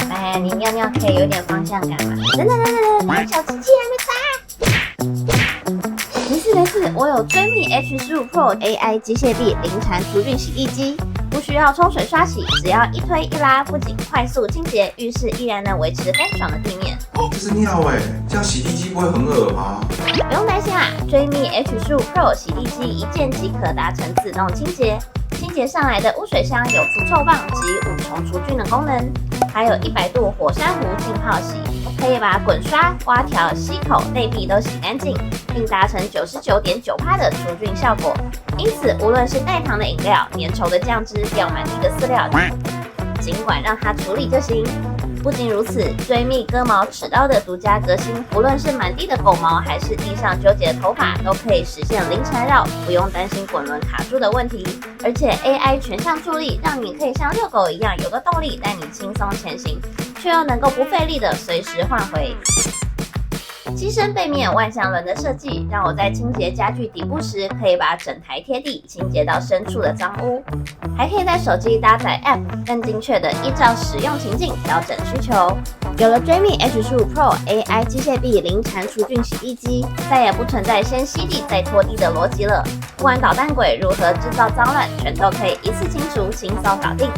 哎，你尿尿可以有点方向感嘛？等，小鸡鸡还没擦。没事，我有追觅 H15 Pro AI 机械臂零残除菌洗地机，不需要冲水刷洗，只要一推一拉，不仅快速清洁，浴室依然能维持干爽的地面。这是尿这样洗地机不会很恶吗？不用担心啦，追觅 H15 Pro 洗地机一键即可达成自动清洁。清洁上来的污水箱有除臭棒及5重除菌的功能，还有100度火山湖浸泡洗，可以把滚刷、刮条、吸口、内壁都洗干净，并达成99.9%的除菌效果。因此，无论是带糖的饮料、粘稠的酱汁、掉满地的饲料，尽管让它处理就行。不仅如此，追觅割毛齿刀的独家革新，无论是满地的狗毛，还是地上纠结的头发，都可以实现零缠绕，不用担心滚轮卡住的问题。而且 AI 全向助力，让你可以像遛狗一样有个动力带你轻松前行，却又能够不费力的随时换回。机身背面万向轮的设计，让我在清洁家具底部时，可以把整台贴地，清洁到深处的脏污。还可以在手机搭载 App， 更精确的依照使用情境调整需求。有了追觅 H15 Pro AI 机械臂零残除菌洗地机，再也不存在先吸地再拖地的逻辑了。不管捣蛋鬼如何制造脏乱，全都可以一次清除，轻松搞定。